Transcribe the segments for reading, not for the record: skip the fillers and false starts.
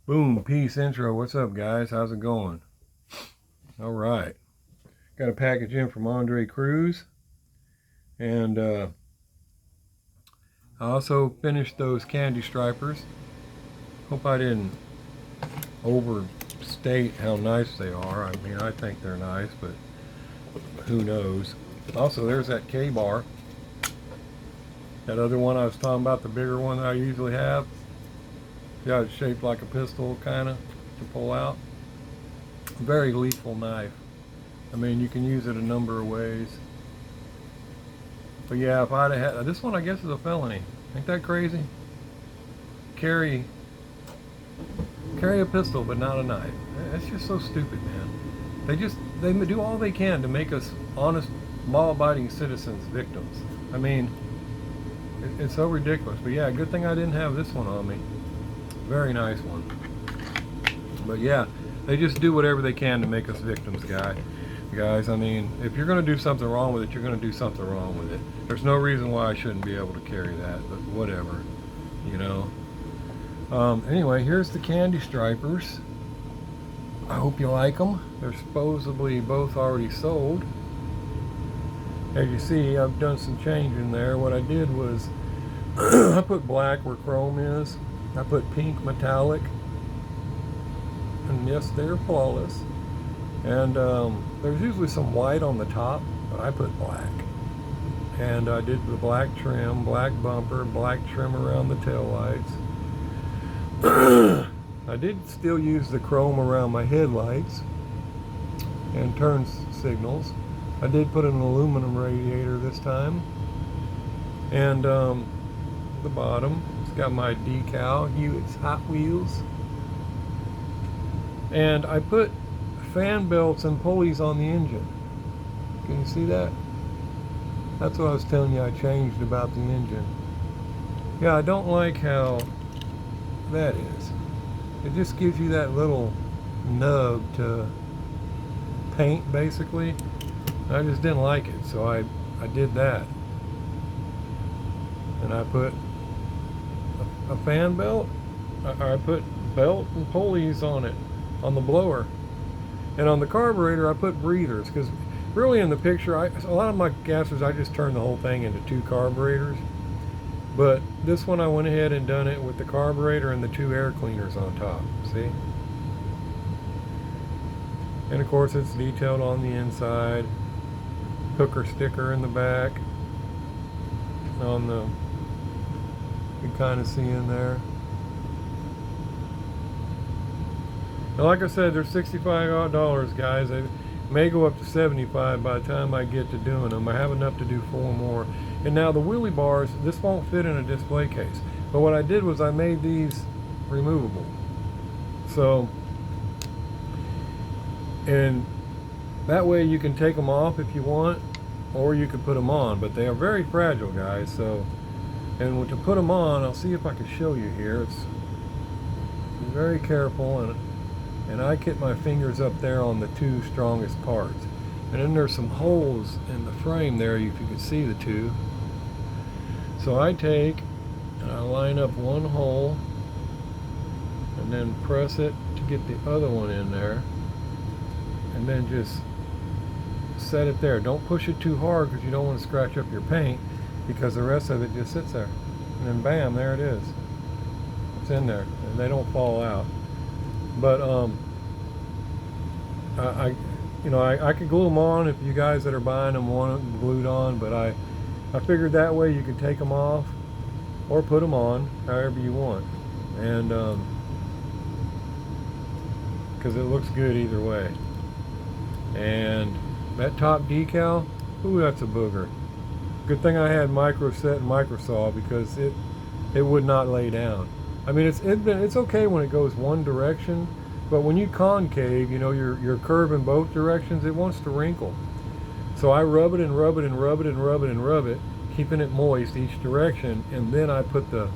Boom, peace intro. What's up, guys? How's it going? All right. Got a package in from Andre Cruz. And I also finished those Candy Stripers. Hope I didn't overstate how nice they are. I mean, I think they're nice, but who knows. Also, there's that K-bar. That other one I was talking about, the bigger one that I usually have. Yeah, it's shaped like a pistol, kind of, to pull out. Very lethal knife. I mean, you can use it a number of ways. But yeah, if I'd have had this one, I guess is a felony. Ain't that crazy? Carry a pistol, but not a knife. That's just so stupid, man. They do all they can to make us honest, law-abiding citizens victims. I mean, it's so ridiculous. But yeah, good thing I didn't have this one on me. Very nice one. But yeah, they just do whatever they can to make us victims, guys. I mean, if you're going to do something wrong with it, you're going to do something wrong with it. There's no reason why I shouldn't be able to carry that, but whatever, you know. Anyway, here's the Candy Stripers. I hope you like them. They're supposedly both already sold. As you see, I've done some changing there. What I did was I put black where chrome is. I put pink metallic, and yes, they're flawless. And there's usually some white on the top, but I put black. And I did the black trim, black bumper, black trim around the tail lights. I did still use the chrome around my headlights and turn signals. I did put an aluminum radiator this time. And the bottom, it's got my decal, HewittzHotWheelz. And I put fan belts and pulleys on the engine. Can you see that? That's what I was telling you I changed about the engine. Yeah, I don't like how that is. It just gives you that little nub to paint, basically. I just didn't like it, so I did that. And I put a fan belt. I put belt and pulleys on it, on the blower. And on the carburetor, I put breathers, because really in the picture, a lot of my gassers, I just turned the whole thing into 2 carburetors. But this one, I went ahead and done it with the carburetor and the 2 air cleaners on top, see? And of course, it's detailed on the inside. Hooker sticker in the back. On the, you can kind of see in there. Now, like I said, they're $65, guys. They may go up to $75 by the time I get to doing them. I have enough to do 4 more. And now the wheelie bars, this won't fit in a display case. But what I did was I made these removable. So, and that way you can take them off if you want, or you can put them on. But they are very fragile, guys. So, and to put them on, I'll see if I can show you here. It's be very careful, and I get my fingers up there on the 2 strongest parts. And then there's some holes in the frame there, if you can see the 2. So I take and I line up one hole and then press it to get the other one in there, and then just set it there. Don't push it too hard because you don't want to scratch up your paint, because the rest of it just sits there. And then bam, there it is. It's in there, and they don't fall out. But I could glue them on if you guys that are buying them want them glued on, but I figured that way you can take them off or put them on however you want, and because it looks good either way. And that top decal, ooh, that's a booger. Good thing I had micro set and micro saw, because it would not lay down. I mean, it's okay when it goes one direction, but when you concave, you know, you're curving both directions, it wants to wrinkle. So I rub it and rub it and rub it and rub it and rub it, keeping it moist each direction, and then I put the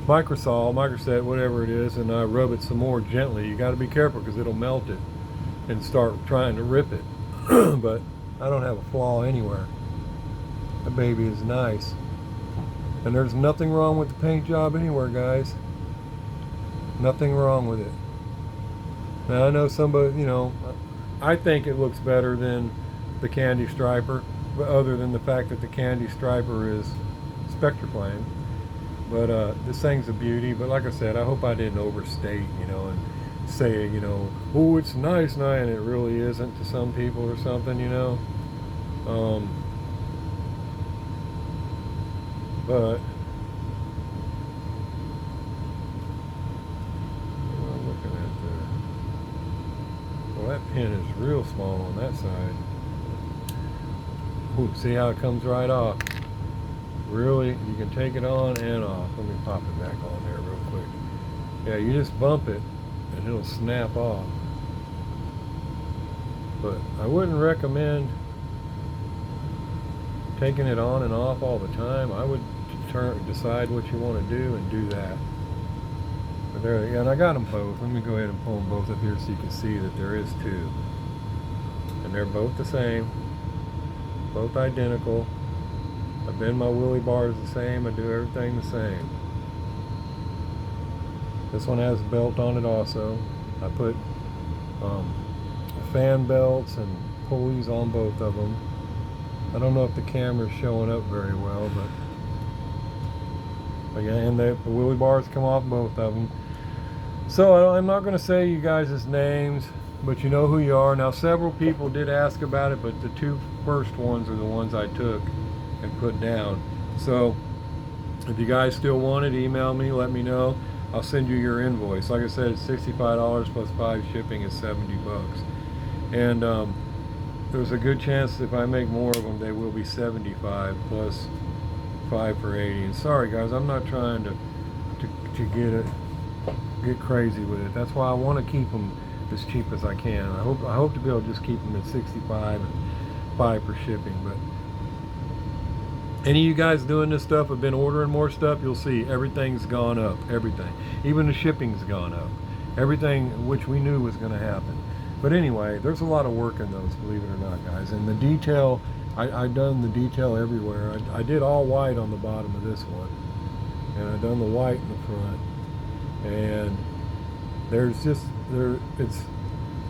micro set, whatever it is, and I rub it some more gently. You got to be careful because it'll melt it and start trying to rip it. But I don't have a flaw anywhere. The baby is nice. And there's nothing wrong with the paint job anywhere, guys. Nothing wrong with it. Now I know somebody, you know, I think it looks better than the Candy Striper, but other than the fact that the Candy Striper is Spectraflame. But this thing's a beauty. But like I said, I hope I didn't overstate, you know, and say, you know, oh, it's nice, and it really isn't to some people or something, you know. But I'm looking at well, that pin is real small on that side. Ooh, see how it comes right off? Really, you can take it on and off. Let me pop it back on there real quick. Yeah, you just bump it and it'll snap off. But I wouldn't recommend taking it on and off all the time. I would decide what you want to do and do that. But there, yeah, and I got them both. Let me go ahead and pull them both up here so you can see that there is two. And they're both the same, both identical. I bend my wheelie bars the same. I do everything the same. This one has a belt on it also. I put fan belts and pulleys on both of them. I don't know if the camera's showing up very well, but yeah, and the wheelie bars come off both of them. So I'm not going to say you guys' names, but you know who you are. Now, several people did ask about it, but the two first ones are the ones I took and put down. So if you guys still want it, email me, let me know. I'll send you your invoice. Like I said, it's $65 plus 5 shipping is $70. And there's a good chance if I make more of them, they will be 75 plus 5 for 80. And sorry guys, I'm not trying to get crazy with it. That's why I want to keep them as cheap as I can. I hope to be able to just keep them at 65 and 5 for shipping. But any of you guys doing this stuff have been ordering more stuff, you'll see everything's gone up. Everything, even the shipping's gone up. Everything which we knew was going to happen. But anyway, there's a lot of work in those, believe it or not, guys. And the detail, I've done the detail everywhere. I did all white on the bottom of this one, and I've done the white in the front. And it's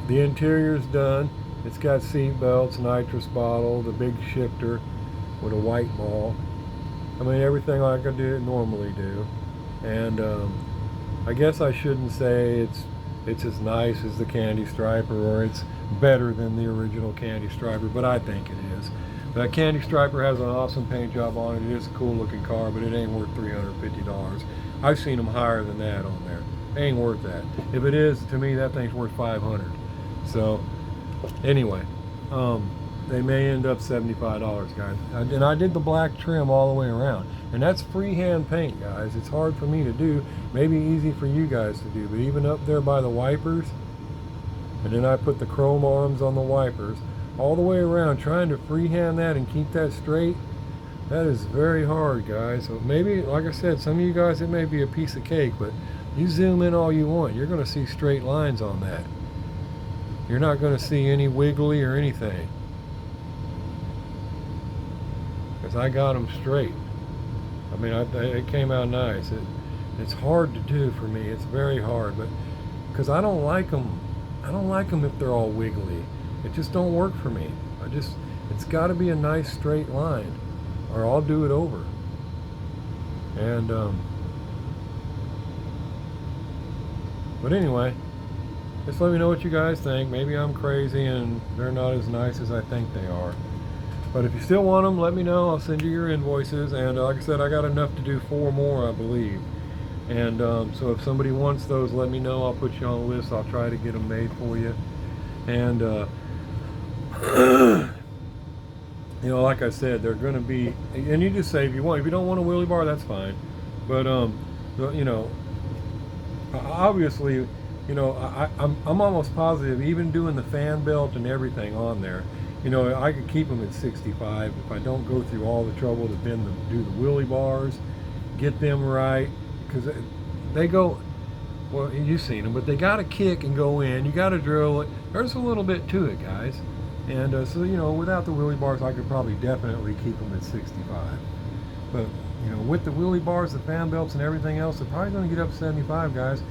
the interior's done. It's got seat belts, nitrous bottle, the big shifter with a white ball. I mean, everything like I do normally do. And I guess I shouldn't say it's as nice as the Candy Striper or it's better than the original Candy Striper, but I think it is. That Candy Striper has an awesome paint job on it. It is a cool looking car, but it ain't worth $350. I've seen them higher than that on there. It ain't worth that. If it is, to me, that thing's worth $500. So anyway, they may end up $75, guys. And I did the black trim all the way around. And that's freehand paint, guys. It's hard for me to do. Maybe easy for you guys to do. But even up there by the wipers, and then I put the chrome arms on the wipers, all the way around, trying to freehand that and keep that straight, that is very hard, guys. So maybe, like I said, some of you guys, it may be a piece of cake, but you zoom in all you want, you're going to see straight lines on that. You're not going to see any wiggly or anything. Because I got them straight. I mean, it came out nice. It's hard to do for me. It's very hard, but because I don't like them. I don't like them if they're all wiggly. It just don't work for me. It's got to be a nice straight line, or I'll do it over. And but anyway, just let me know what you guys think. Maybe I'm crazy and they're not as nice as I think they are. But if you still want them, let me know. I'll send you your invoices. And like I said, I got enough to do 4 more, I believe. And so if somebody wants those, let me know. I'll put you on the list. I'll try to get them made for you. And you know, like I said, they're going to be, and you just say if you want. If you don't want a wheelie bar, that's fine. But you know, obviously, you know, I'm almost positive, even doing the fan belt and everything on there, you know, I could keep them at 65 if I don't go through all the trouble to do the wheelie bars, get them right, because they go, well, you've seen them, but they got to kick and go in. You got to drill it. There's a little bit to it, guys. And so, you know, without the wheelie bars, I could probably definitely keep them at 65. But, you know, with the wheelie bars, the fan belts, and everything else, they're probably going to get up to 75, guys.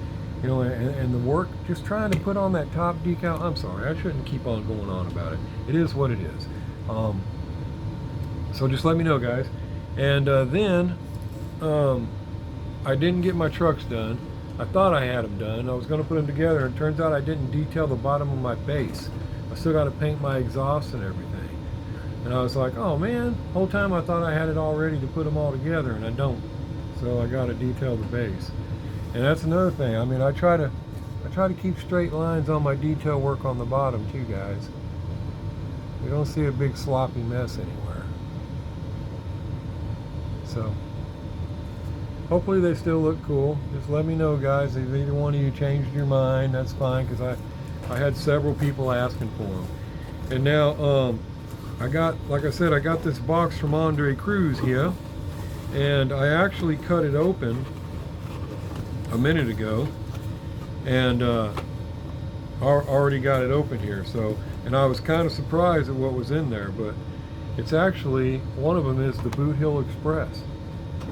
You know, and the work, just trying to put on that top decal. I'm sorry, I shouldn't keep on going on about it. It is what it is. So just let me know, guys. And then I didn't get my trucks done. I thought I had them done. I was going to put them together, and it turns out I didn't detail the bottom of my base. I still got to paint my exhaust and everything. And I was like, oh man, whole time I thought I had it all ready to put them all together, and I don't. So I got to detail the base. And that's another thing. I mean, I try to keep straight lines on my detail work on the bottom too, guys. You don't see a big sloppy mess anywhere. So hopefully they still look cool. Just let me know, guys, if either one of you changed your mind. That's fine, because I had several people asking for them. And now I got, like I said, I got this box from Andre Cruz here, and I actually cut it open a minute ago, and already got it open here. So, and I was kind of surprised at what was in there, but it's actually, one of them is the Boot Hill Express.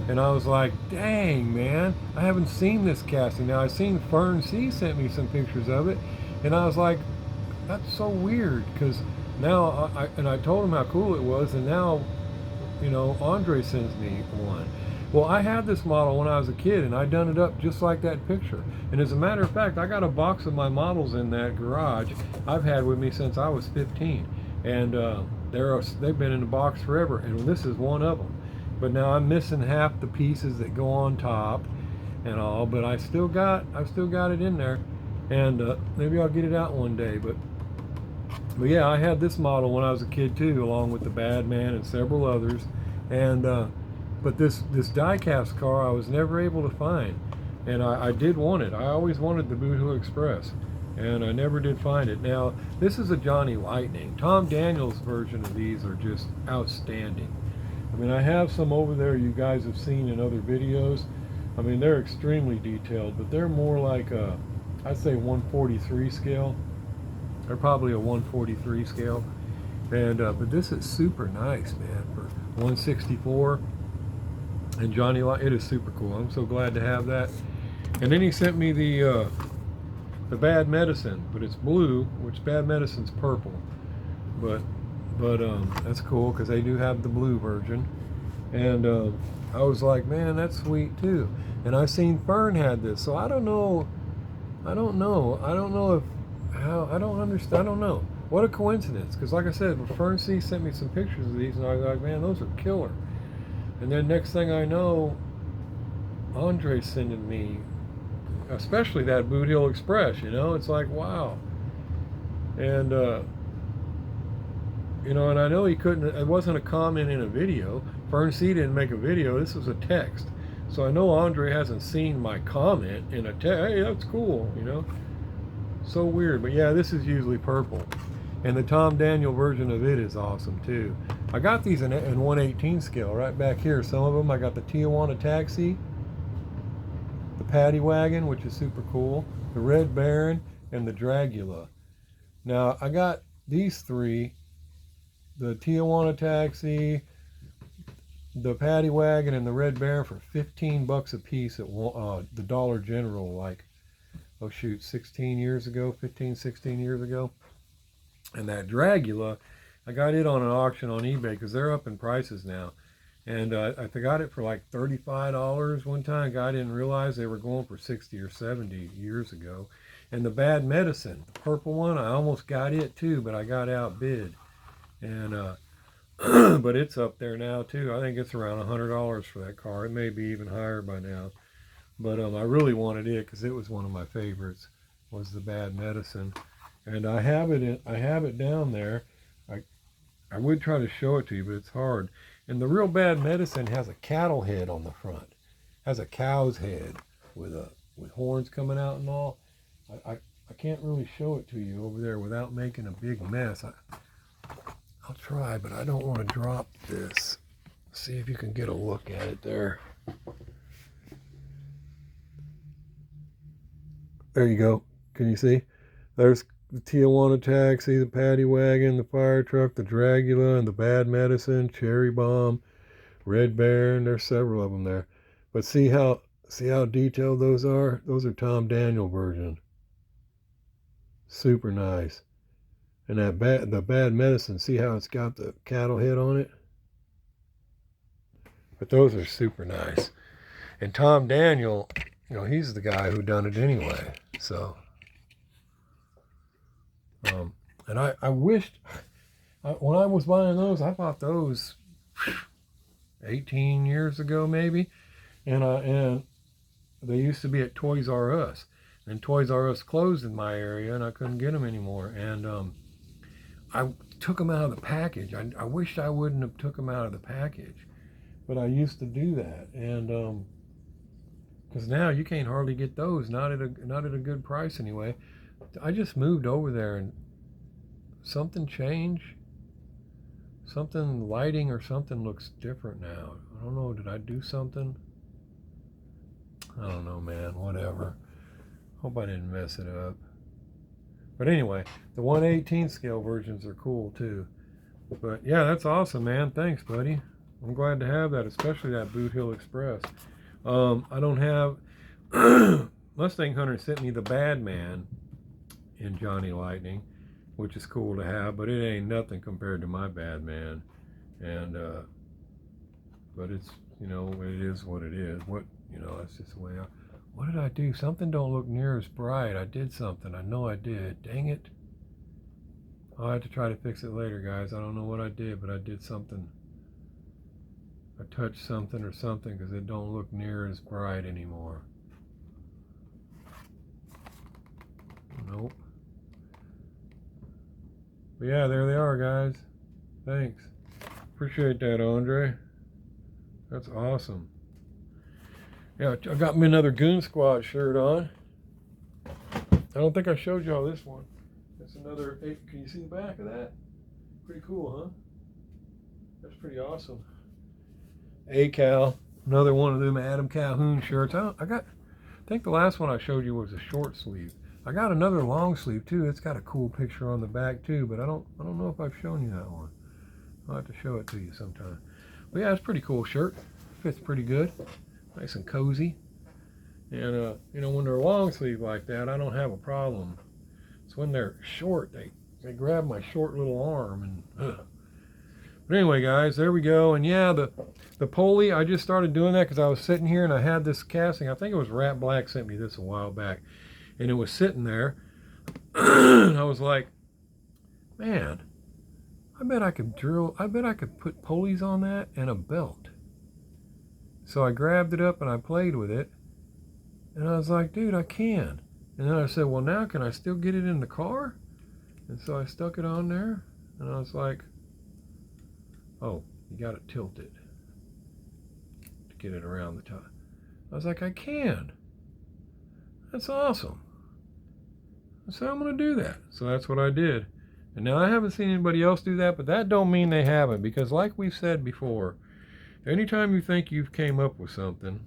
And I was like, dang, man, I haven't seen this casting. Now, I seen Fern C sent me some pictures of it, and I was like, that's so weird, because now, I told him how cool it was, and now, you know, Andre sends me one. Well, I had this model when I was a kid, and I done it up just like that picture. And as a matter of fact, I got a box of my models in that garage I've had with me since I was 15. And they've been in the box forever, and this is one of them. But now I'm missing half the pieces that go on top and all, but I've still got it in there. And maybe I'll get it out one day. But yeah, I had this model when I was a kid too, along with the Bad Man and several others. And but this die-cast car I was never able to find, and I did want it. I always wanted the Boot Hill Express, and I never did find it. Now, this is a Johnny Lightning. Tom Daniels' version of these are just outstanding. I mean, I have some over there you guys have seen in other videos. I mean, they're extremely detailed, but they're more like a, I'd say 143 scale. They're probably a 143 scale. And but this is super nice, man, for 164. And Johnny, it is super cool. I'm so glad to have that. And then he sent me the Bad Medicine, but it's blue, which Bad Medicine's purple. But that's cool, because they do have the blue version. And I was like, man, that's sweet too. And I seen Fern had this, so I don't know if how, I don't understand. I don't know. What a coincidence, because like I said, Fern C sent me some pictures of these, and I was like, man, those are killer. And then next thing I know, Andre's sending me, especially that Boot Hill Express, you know, it's like, wow. And, you know, and I know he couldn't, it wasn't a comment in a video. Fern C didn't make a video, this was a text. So I know Andre hasn't seen my comment in a text, hey, that's cool, you know. So weird, but yeah, this is usually purple. And the Tom Daniel version of it is awesome too. I got these in 1/18 scale right back here. Some of them, I got the Tijuana Taxi, the Paddy Wagon, which is super cool, the Red Baron, and the Dragula. Now, I got these three, the Tijuana Taxi, the Paddy Wagon, and the Red Baron for $15 a piece at the Dollar General, like, oh shoot, 16 years ago, 15, 16 years ago. And that Dragula, I got it on an auction on eBay, because they're up in prices now. And I got it for like $35 one time. Guy didn't realize they were going for 60 or 70 years ago. And the Bad Medicine, the purple one, I almost got it too, but I got outbid. And but it's up there now too. I think it's around $100 for that car. It may be even higher by now. But I really wanted it because it was one of my favorites, was the Bad Medicine. And I have it down there. I would try to show it to you, but it's hard. And the real Bad Medicine has a cattle head on the front. Has a cow's head with horns coming out and all. I can't really show it to you over there without making a big mess. I'll try, but I don't want to drop this. See if you can get a look at it there. There you go. Can you see? There's the Tijuana Taxi, the Paddy Wagon, the fire truck, the Dragula, and the Bad Medicine, Cherry Bomb, Red Baron. There's several of them there. But see how See how detailed those are? Those are Tom Daniel version. Super nice. And the bad medicine, see how it's got the cattle head on it? But those are super nice. And Tom Daniel, he's the guy who done it anyway. So, and I wished, when I was buying those, I bought those 18 years ago maybe. And they used to be at Toys R Us. And Toys R Us closed in my area, and I couldn't get them anymore. And I took them out of the package. I wished I wouldn't have took them out of the package, but I used to do that. And because now you can't hardly get those, not at a good price anyway. I just moved over there, and something changed. Something lighting or something looks different now. I don't know. Did I do something? I don't know, man. Whatever. Hope I didn't mess it up. But anyway, the 1/18 scale versions are cool too. But yeah, that's awesome, man. Thanks, buddy. I'm glad to have that, especially that Boot Hill Express. I don't have... Mustang Hunter sent me the Bad Man in Johnny Lightning, which is cool to have, but it ain't nothing compared to my Bad Man. And but it's, it is what it is. That's just the way what did I do? Something don't look near as bright. I did something. I know I did. Dang it. I'll have to try to fix it later, guys. I don't know what I did, but I did something. I touched something or something because it don't look near as bright anymore. Nope. But yeah, there they are, guys. Thanks. Appreciate that, Andre. That's awesome. Yeah, I got me another Goon Squad shirt on. I don't think I showed y'all this one. It's another, can you see the back of that? Pretty cool, huh? That's pretty awesome. A-Cal, another one of them Adam Calhoun shirts. I think the last one I showed you was a short sleeve. I got another long sleeve too. It's got a cool picture on the back too, but I don't know if I've shown you that one. I'll have to show it to you sometime. But yeah, it's a pretty cool shirt. Fits pretty good. Nice and cozy. And when they're long sleeve like that, I don't have a problem. It's when they're short, they grab my short little arm and But anyway, guys, there we go. And yeah, the pulley, I just started doing that because I was sitting here and I had this casting. I think it was Rat Black sent me this a while back. And it was sitting there. And I was like, man, I bet I could put pulleys on that and a belt. So I grabbed it up and I played with it. And I was like, dude, I can. And then I said, well, now can I still get it in the car? And so I stuck it on there. And I was like, oh, you got to tilt it to get it around the top. I was like, I can. That's awesome. So I'm going to do that. So that's what I did. And now I haven't seen anybody else do that, but that don't mean they haven't. Because like we've said before, anytime you think you've came up with something,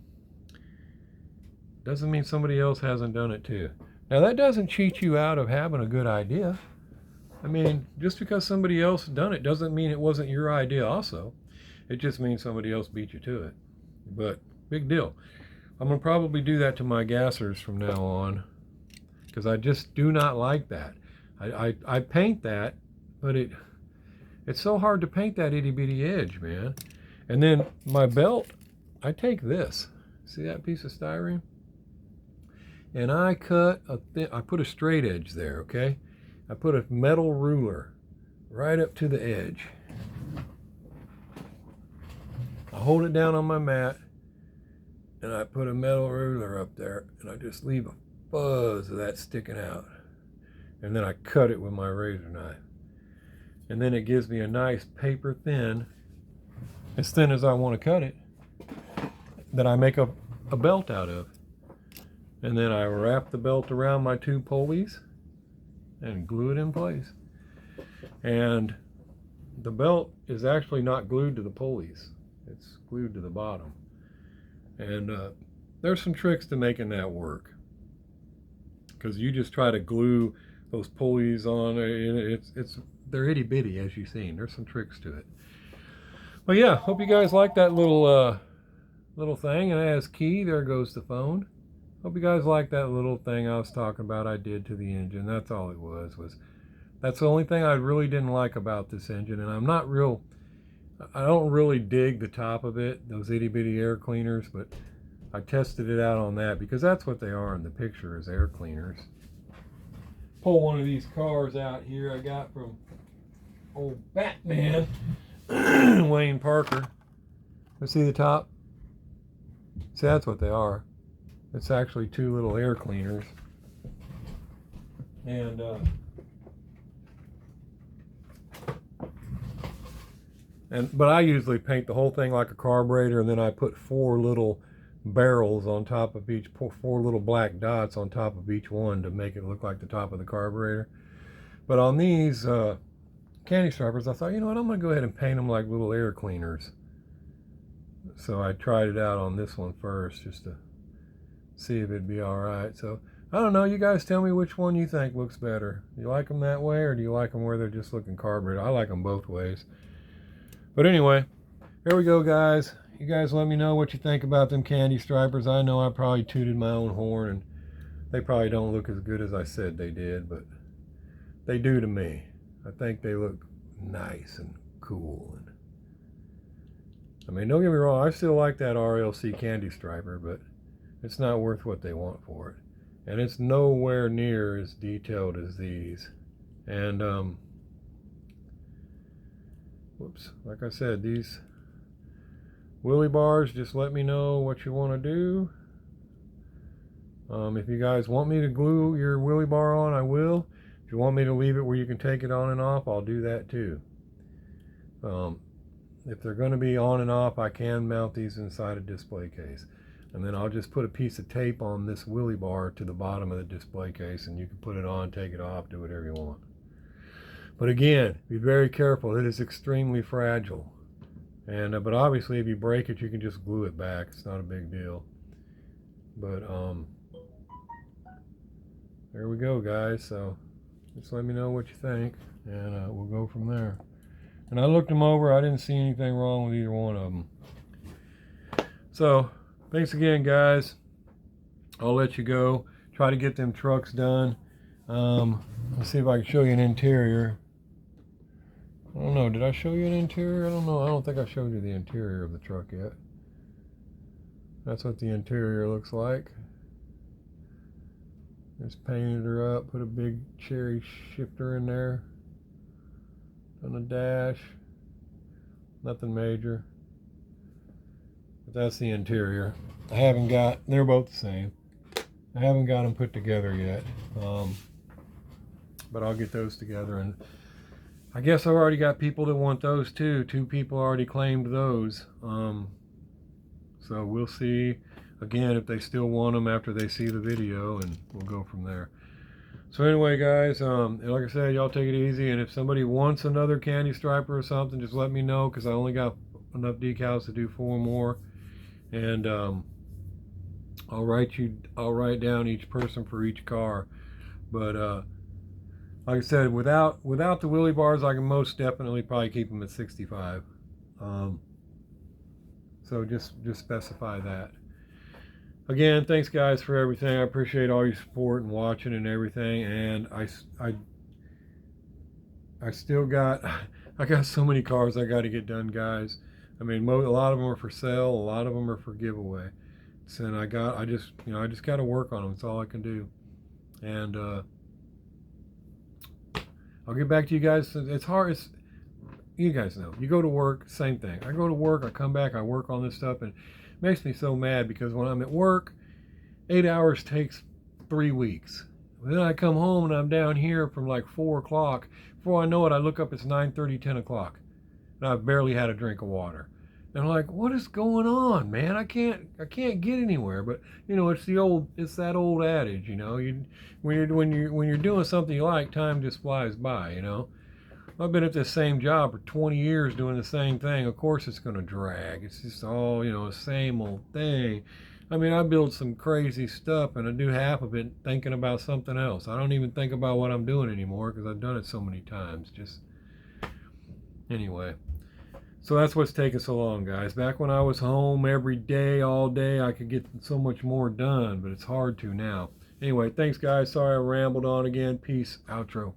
doesn't mean somebody else hasn't done it too. Now that doesn't cheat you out of having a good idea. I mean, just because somebody else done it doesn't mean it wasn't your idea also. It just means somebody else beat you to it. But big deal. I'm going to probably do that to my gassers from now on, because I just do not like that. I paint that, but it's so hard to paint that itty bitty edge, man. And then my belt, I take this. See that piece of styrene? And I cut I put a straight edge there, okay? I put a metal ruler right up to the edge. I hold it down on my mat, and I put a metal ruler up there, and I just leave a fuzz of that sticking out. And then I cut it with my razor knife. And then it gives me a nice paper thin, as thin as I want to cut it, that I make a belt out of. And then I wrap the belt around my two pulleys and glue it in place. And the belt is actually not glued to the pulleys. It's glued to the bottom. And there's some tricks to making that work. Because you just try to glue those pulleys on, they're itty bitty, as you've seen. There's some tricks to it. But yeah, hope you guys like that little little thing, and it has key. There goes the phone. Hope you guys like that little thing I was talking about I did to the engine. That's all it was that's the only thing I really didn't like about this engine. And I don't really dig the top of it, those itty bitty air cleaners, but I tested it out on that because that's what they are in the picture, is air cleaners. Pull one of these cars out here I got from old Batman, Wayne Parker. Let's see the top. See, that's what they are. It's actually two little air cleaners. But I usually paint the whole thing like a carburetor, and then I put four little barrels on top of each, four little black dots on top of each one to make it look like the top of the carburetor. But on these Candy Stripers, I thought, you know what, I'm going to go ahead and paint them like little air cleaners. So I tried it out on this one first just to see if it'd be all right. So I don't know, you guys tell me which one you think looks better. Do you like them that way, or do you like them where they're just looking carburetor? I like them both ways. But anyway, there we go, guys. You guys let me know what you think about them Candy Stripers. I know I probably tooted my own horn, and they probably don't look as good as I said they did, but they do to me. I think they look nice and cool. And I mean, don't get me wrong, I still like that RLC Candy Striper, but it's not worth what they want for it. And it's nowhere near as detailed as these. And whoops, like I said, these wheelie bars, just let me know what you want to do. If you guys want me to glue your wheelie bar on, I will. If you want me to leave it where you can take it on and off, I'll do that too. If they're going to be on and off, I can mount these inside a display case. And then I'll just put a piece of tape on this wheelie bar to the bottom of the display case, and you can put it on, take it off, do whatever you want. But again, be very careful. It is extremely fragile. And but obviously if you break it, you can just glue it back. It's not a big deal. But there we go, guys. So just let me know what you think, and we'll go from there. And I looked them over. I didn't see anything wrong with either one of them. So thanks again, guys. I'll let you go. Try to get them trucks done. Let's see if I can show you an interior. I don't know, did I show you an interior? I don't know. I don't think I showed you the interior of the truck yet. That's what the interior looks like. Just painted her up, put a big cherry shifter in there. On the dash. Nothing major. But that's the interior. They're both the same. I haven't got them put together yet. But I'll get those together, and I guess I've already got people that want those too. 2 people already claimed those. So we'll see again if they still want them after they see the video, and we'll go from there. So anyway, guys, like I said, y'all take it easy, and if somebody wants another Candy Striper or something, just let me know, because I only got enough decals to do 4 more. And I'll write down each person for each car. But like I said, without the wheelie bars, I can most definitely probably keep them at 65. So just still that. Again, thanks guys for everything. I appreciate all your support and watching and everything. And I still got so many cars I got to get done, guys. I mean, a lot of them are for sale, a lot of them are for giveaway. And I just got to work on them. That's all I can do. And I'll get back to you guys. It's hard. You guys know. You go to work, same thing. I go to work, I come back, I work on this stuff, and it makes me so mad because when I'm at work, 8 hours takes 3 weeks. Then I come home and I'm down here from like 4 o'clock. Before I know it, I look up, it's 9:30, 10 o'clock. And I've barely had a drink of water. And I'm like, what is going on, man? I can't get anywhere. But you know, it's that old adage, you know. When you're doing something you like, time just flies by, you know. I've been at this same job for 20 years doing the same thing. Of course it's going to drag. It's just all, you know, the same old thing. I mean, I build some crazy stuff and I do half of it thinking about something else. I don't even think about what I'm doing anymore because I've done it so many times. Just anyway. So that's what's taking so long, guys. Back when I was home every day, all day, I could get so much more done, but it's hard to now. Anyway, thanks, guys. Sorry I rambled on again. Peace. Outro.